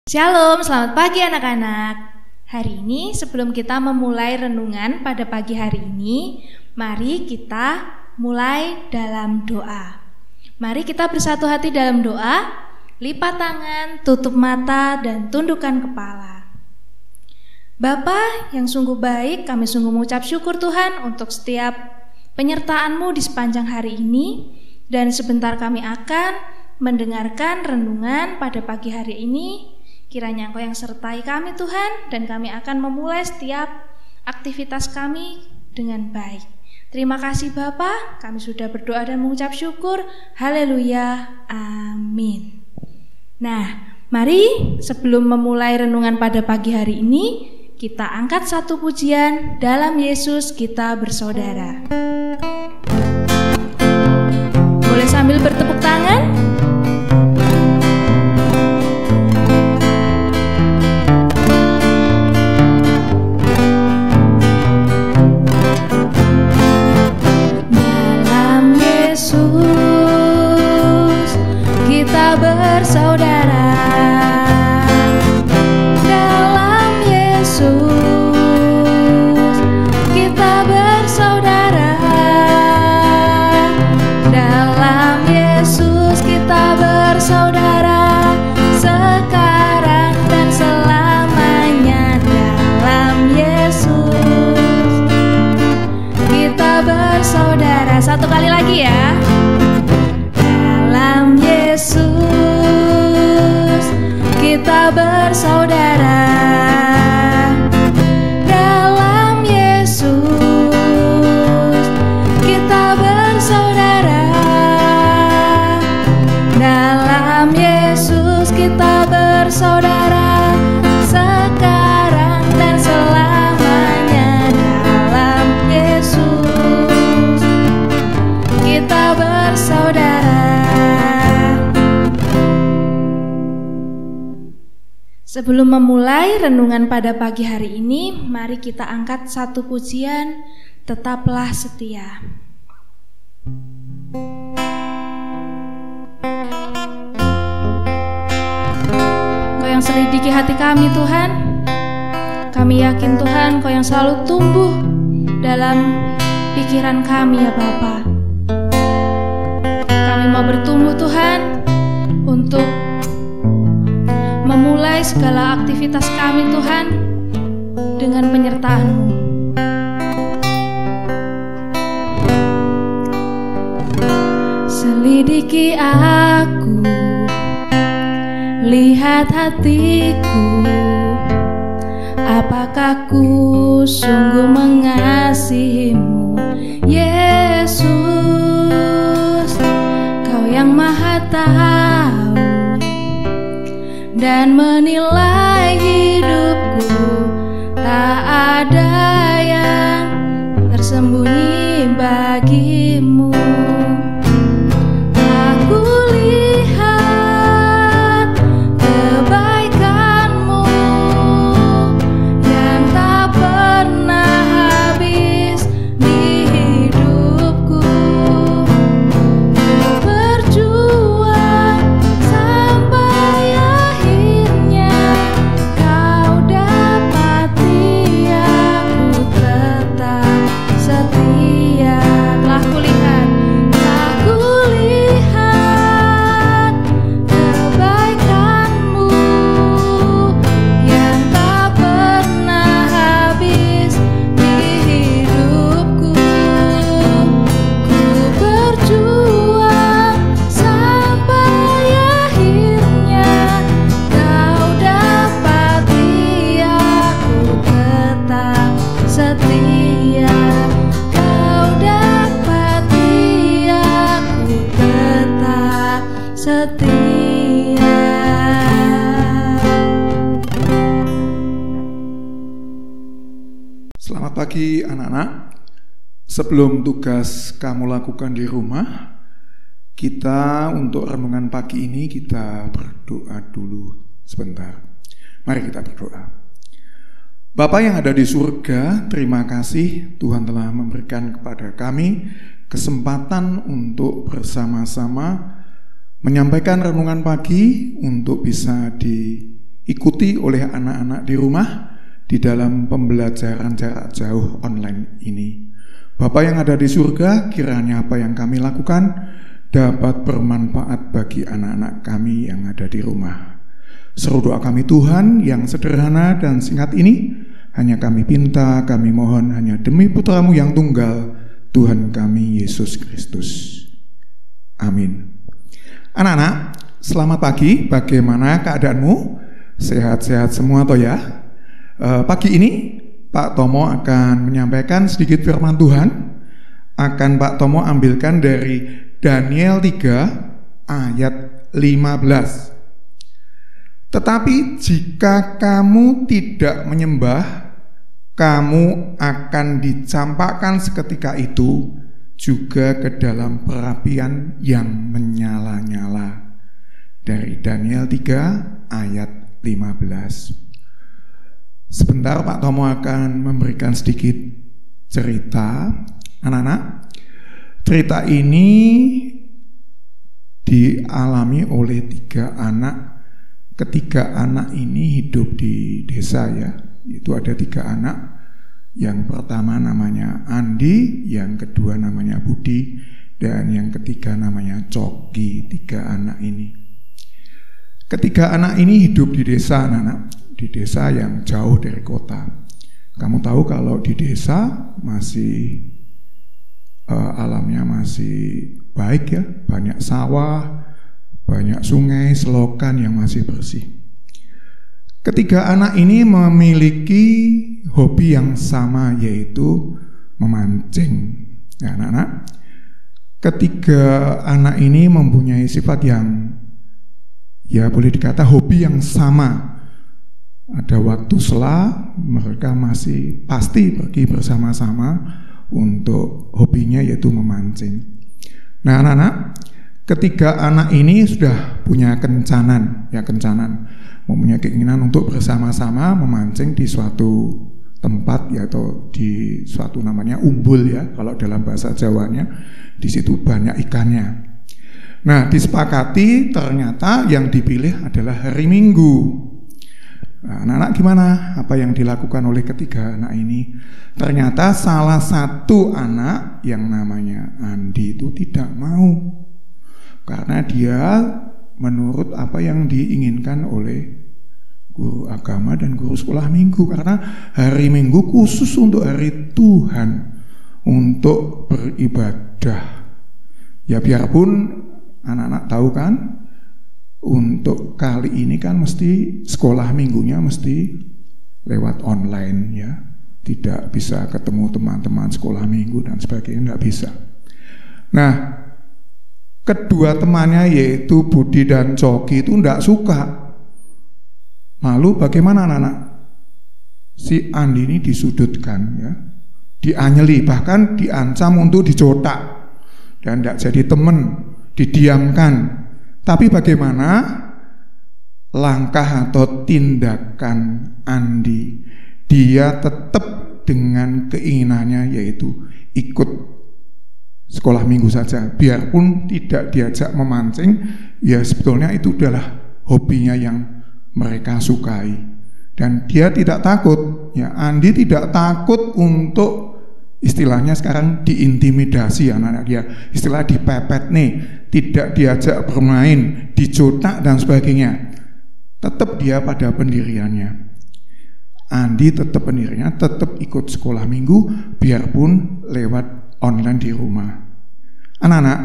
Shalom, selamat pagi anak-anak. Hari ini sebelum kita memulai renungan pada pagi hari ini, mari kita mulai dalam doa. Mari kita bersatu hati dalam doa, lipat tangan, tutup mata, dan tundukkan kepala. Bapa yang sungguh baik, kami sungguh mengucap syukur Tuhan untuk setiap penyertaan-Mu di sepanjang hari ini. Dan sebentar kami akan mendengarkan renungan pada pagi hari ini. Kiranya Engkau yang sertai kami Tuhan, dan kami akan memulai setiap aktivitas kami dengan baik. Terima kasih Bapa, kami sudah berdoa dan mengucap syukur. Haleluya, amin. Nah, mari sebelum memulai renungan pada pagi hari ini, kita angkat satu pujian, Dalam Yesus Kita Bersaudara. Boleh sambil bertepuk tangan? Bersaudara, dalam Yesus kita bersaudara, dalam Yesus kita bersaudara, sekarang dan selamanya. Dalam Yesus kita bersaudara. Satu kali lagi ya. Dalam Yesus kita bersaudara, dalam Yesus kita bersaudara, dalam Yesus kita bersaudara, sekarang dan selamanya. Dalam Yesus kita bersaudara. Sebelum memulai renungan pada pagi hari ini, mari kita angkat satu pujian, Tetaplah Setia. Kau yang selidiki hati kami Tuhan, kami yakin Tuhan Kau yang selalu tumbuh dalam pikiran kami ya Bapa. Kami mau bertumbuh Tuhan untuk memulai segala aktivitas kami Tuhan dengan penyertaan-Mu. Selidiki aku, lihat hatiku, apakah ku sungguh mengasihi-Mu, Yesus. Kau yang Maha Tahu dan menilai hidupku, tak ada yang tersembunyi bagimu. Aku lihat kebaikan-Mu yang tak pernah habis di hidupku. Ku berjuang sampai Kau dapati aku tetap setia. Telah kulihat kebaikan-Mu yang tak pernah habis di hidupku. Ku berjuang sampai akhirnya Kau dapati aku tetap setia. Kau dapati aku tetap setia. Selamat pagi anak-anak. Sebelum tugas kamu lakukan di rumah, kita untuk renungan pagi ini kita berdoa dulu sebentar. Mari kita berdoa. Bapa yang ada di surga, terima kasih Tuhan telah memberikan kepada kami kesempatan untuk bersama-sama menyampaikan renungan pagi untuk bisa di diikuti oleh anak-anak di rumah di dalam pembelajaran jarak jauh online ini. Bapa yang ada di surga, kiranya apa yang kami lakukan dapat bermanfaat bagi anak-anak kami yang ada di rumah. Seru doa kami Tuhan yang sederhana dan singkat ini, hanya kami pinta, kami mohon hanya demi Putra-Mu yang tunggal, Tuhan kami Yesus Kristus. Amin. Anak-anak, selamat pagi. Bagaimana keadaanmu? Sehat-sehat semua toh ya? Pagi ini Pak Tomo akan menyampaikan sedikit firman Tuhan. Akan Pak Tomo ambilkan dari Daniel 3 ayat 15. Tetapi jika kamu tidak menyembah, kamu akan dicampakkan seketika itu juga ke dalam perapian yang menyala-nyala. Dari Daniel 3 ayat 15. Sebentar Pak Tomo akan memberikan sedikit cerita. Anak-anak, cerita ini dialami oleh 3 anak. Ketiga anak ini hidup di desa ya. Itu ada 3 anak. Yang pertama namanya Andi, yang kedua namanya Budi, dan yang ketiga namanya Coki. 3 anak ini. Ketiga anak ini hidup di desa, anak-anak. Di desa yang jauh dari kota. Kamu tahu kalau di desa masih alamnya masih baik ya. Banyak sawah, banyak sungai, selokan yang masih bersih. Ketiga anak ini memiliki hobi yang sama, yaitu memancing. Nah, anak-anak, ketiga anak ini mempunyai sifat yang ya boleh dikata hobi yang sama. Ada waktu sela mereka masih pasti pergi bersama-sama untuk hobinya yaitu memancing. Nah, anak-anak, ketiga anak ini sudah punya kencanan, mempunyai keinginan untuk bersama-sama memancing di suatu tempat ya, atau di suatu namanya umbul ya, kalau dalam bahasa Jawanya. Di situ banyak ikannya. Nah, disepakati ternyata yang dipilih adalah hari Minggu. Nah, anak-anak gimana? Apa yang dilakukan oleh ketiga anak ini? Ternyata salah satu anak yang namanya Andi itu tidak mau. Karena dia menurut apa yang diinginkan oleh guru agama dan guru sekolah minggu. Karena hari Minggu khusus untuk hari Tuhan, untuk beribadah. Ya biarpun anak-anak tahu kan, untuk kali ini kan mesti sekolah minggunya mesti lewat online ya. Tidak bisa ketemu teman-teman sekolah minggu dan sebagainya, tidak bisa. Nah, kedua temannya yaitu Budi dan Coki itu tidak suka. Lalu bagaimana anak-anak? Si Andi ini disudutkan ya, dianyeli, bahkan diancam untuk dicotak dan tidak jadi teman, didiamkan. Tapi bagaimana langkah atau tindakan Andi? Dia tetap dengan keinginannya yaitu ikut sekolah minggu saja. Biarpun tidak diajak memancing, ya sebetulnya itu adalah hobinya yang mereka sukai. Dan dia tidak takut, ya Andi tidak takut untuk istilahnya sekarang diintimidasi anak-anak dia. Istilah dipepet nih, tidak diajak bermain, dicotak dan sebagainya. Tetap dia pada pendiriannya. Andi tetap pendiriannya, tetap ikut sekolah minggu biarpun lewat online di rumah. Anak-anak,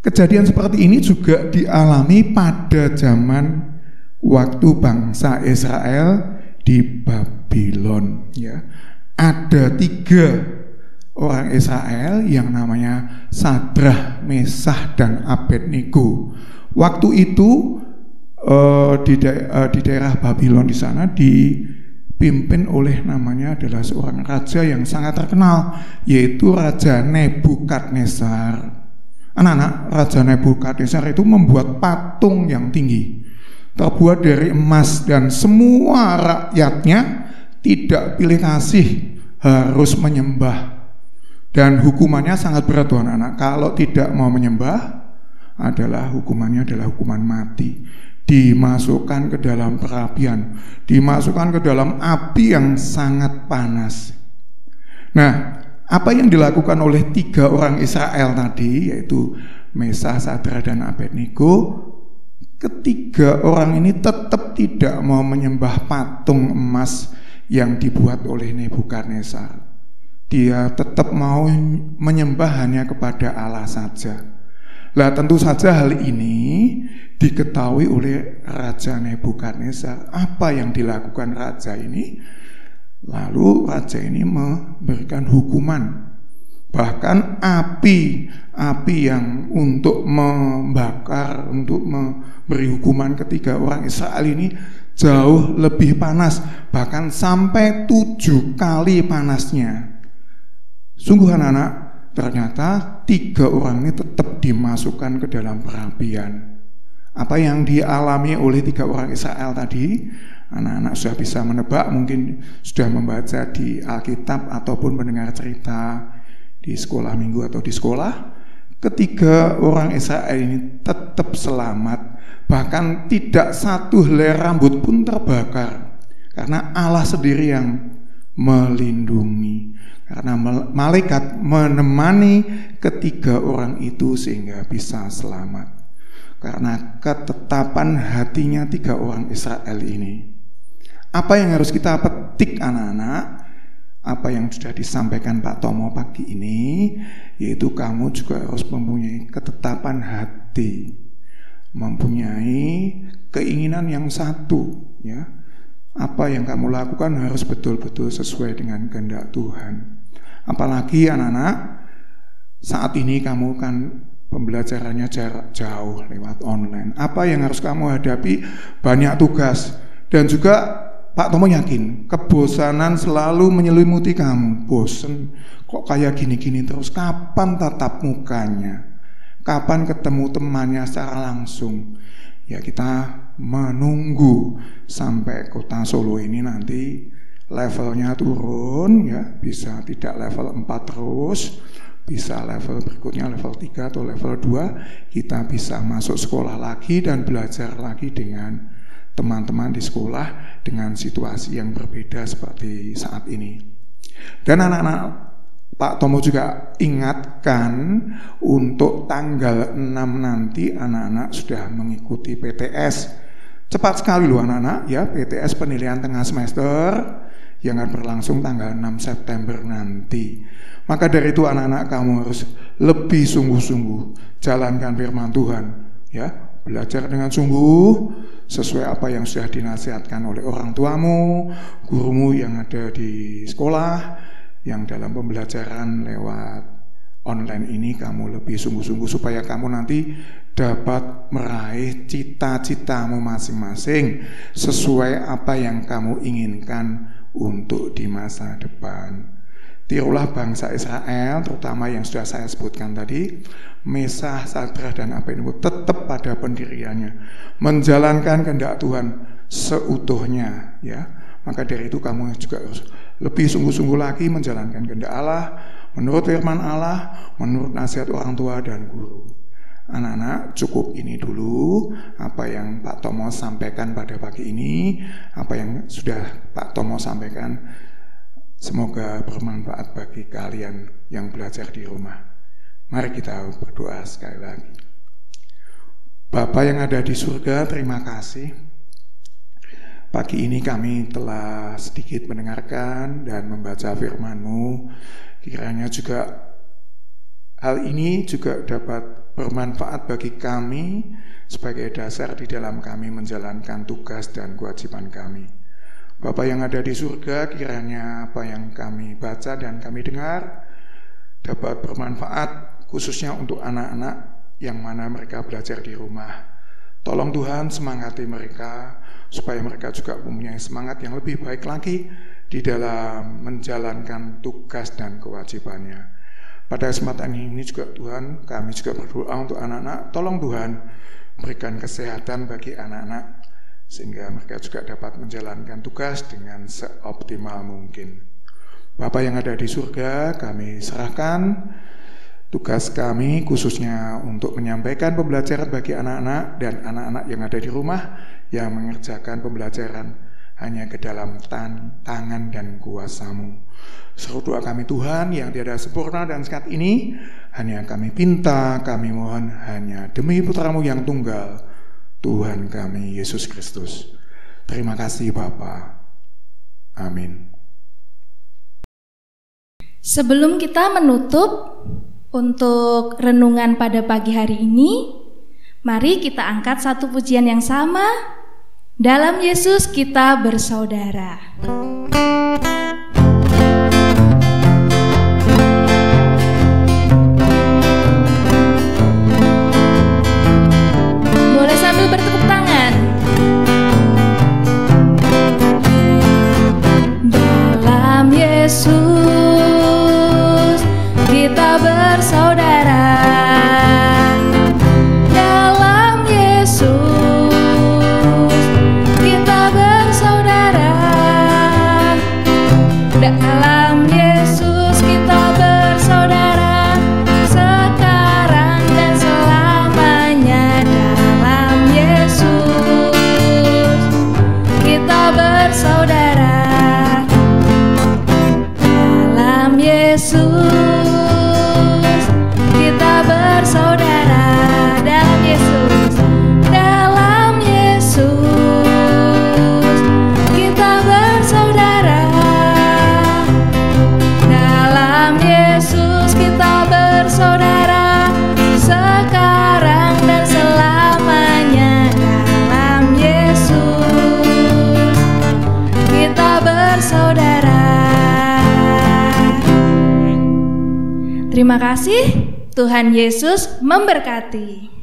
kejadian seperti ini juga dialami pada zaman waktu bangsa Israel di Babylon ya. Ada 3 orang Israel yang namanya Sadrah, Mesah, dan Abednego. Waktu itu di daerah Babylon di sana dipimpin oleh namanya adalah seorang raja yang sangat terkenal, yaitu Raja Nebukadnezar. Anak-anak, Raja Nebukadnezar itu membuat patung yang tinggi, terbuat dari emas, dan semua rakyatnya tidak pilih kasih harus menyembah. Dan hukumannya sangat berat anak-anak. Kalau tidak mau menyembah hukumannya adalah hukuman mati. dimasukkan ke dalam perapian, dimasukkan ke dalam api yang sangat panas. Nah, apa yang dilakukan oleh 3 orang Israel tadi, yaitu Mesakh, Sadrak, dan Abednego, ketiga orang ini tetap tidak mau menyembah patung emas yang dibuat oleh Nebukadnezar. Dia tetap mau menyembah hanya kepada Allah saja. Lah tentu saja hal ini diketahui oleh Raja Nebukadnezar. Apa yang dilakukan raja ini? Lalu raja ini memberikan hukuman. Bahkan api yang untuk membakar, untuk memberi hukuman ketiga orang Israel ini jauh lebih panas, bahkan sampai 7 kali panasnya. Sungguh anak-anak, ternyata 3 orang ini tetap dimasukkan ke dalam perapian. Apa yang dialami oleh 3 orang Israel tadi, anak-anak sudah bisa menebak, mungkin sudah membaca di Alkitab ataupun mendengar cerita di sekolah minggu atau di sekolah. Ketiga orang Israel ini tetap selamat, bahkan tidak satu helai rambut pun terbakar, karena Allah sendiri yang melindungi, karena malaikat menemani ketiga orang itu sehingga bisa selamat. Karena ketetapan hatinya 3 orang Israel ini. Apa yang harus kita petik anak-anak? Apa yang sudah disampaikan Pak Tomo pagi ini, yaitu kamu juga harus mempunyai ketetapan hati, mempunyai keinginan yang satu, ya. Apa yang kamu lakukan harus betul-betul sesuai dengan kehendak Tuhan. Apalagi anak-anak, saat ini kamu kan pembelajarannya jarak jauh lewat online. Apa yang harus kamu hadapi? Banyak tugas. Dan juga Pak Tomo yakin kebosanan selalu menyelimuti kamu. Bosen, kok kayak gini-gini terus? Kapan tatap mukanya? Kapan ketemu temannya secara langsung? Ya, kita menunggu sampai kota Solo ini nanti levelnya turun, ya, bisa tidak level 4 terus, bisa level berikutnya level 3 atau level 2, kita bisa masuk sekolah lagi dan belajar lagi dengan teman-teman di sekolah dengan situasi yang berbeda seperti saat ini. Dan anak-anak, Pak Tomo juga ingatkan untuk tanggal 6 nanti anak-anak sudah mengikuti PTS. Cepat sekali loh anak-anak, ya, PTS penilaian tengah semester yang akan berlangsung tanggal 6 September nanti. Maka dari itu anak-anak, kamu harus lebih sungguh-sungguh jalankan firman Tuhan, ya, belajar dengan sungguh sesuai apa yang sudah dinasihatkan oleh orang tuamu, gurumu yang ada di sekolah, yang dalam pembelajaran lewat online ini kamu lebih sungguh-sungguh supaya kamu nanti dapat meraih cita-citamu masing-masing sesuai apa yang kamu inginkan untuk di masa depan. Tirulah bangsa Israel, terutama yang sudah saya sebutkan tadi, Mesakh, Sadrak, dan Abednego tetap pada pendiriannya, menjalankan kehendak Tuhan seutuhnya, ya. Maka dari itu kamu juga harus lebih sungguh-sungguh lagi menjalankan kehendak Allah, menurut firman Allah, menurut nasihat orang tua dan guru. Anak-anak, cukup ini dulu apa yang Pak Tomo sampaikan pada pagi ini, apa yang sudah Pak Tomo sampaikan. Semoga bermanfaat bagi kalian yang belajar di rumah. Mari kita berdoa sekali lagi. Bapa yang ada di surga, terima kasih. Pagi ini kami telah sedikit mendengarkan dan membaca firman-Mu. Kiranya juga hal ini juga dapat bermanfaat bagi kami sebagai dasar di dalam kami menjalankan tugas dan kewajiban kami. Bapa yang ada di surga, kiranya apa yang kami baca dan kami dengar dapat bermanfaat khususnya untuk anak-anak yang mana mereka belajar di rumah. Tolong Tuhan semangati mereka supaya mereka juga mempunyai semangat yang lebih baik lagi di dalam menjalankan tugas dan kewajibannya. Pada kesempatan ini juga Tuhan, kami juga berdoa untuk anak-anak. Tolong Tuhan berikan kesehatan bagi anak-anak sehingga mereka juga dapat menjalankan tugas dengan seoptimal mungkin. Bapa yang ada di surga, kami serahkan Tugas kami khususnya untuk menyampaikan pembelajaran bagi anak-anak dan anak-anak yang ada di rumah yang mengerjakan pembelajaran hanya ke dalam tangan dan kuasa-Mu. Seru doa kami Tuhan yang tiada sempurna dan singkat ini, hanya kami pinta, kami mohon hanya demi Putra-Mu yang tunggal, Tuhan kami Yesus Kristus. Terima kasih Bapa. Amin. Sebelum kita menutup untuk renungan pada pagi hari ini, mari kita angkat satu pujian yang sama. Dalam Yesus kita bersaudara. Boleh sambil bertepuk tangan. Dalam Yesus kita bersaudara. Dalam Yesus kita bersaudara. Dalam Yesus kita bersaudara, sekarang dan selamanya. Dalam Yesus kita bersaudara. Dalam Yesus kita bersaudara. Dalam Yesus, dalam Yesus kita bersaudara. Dalam Yesus kita bersaudara, sekarang dan selamanya. Dalam Yesus kita bersaudara. Terima kasih, Tuhan Yesus memberkati.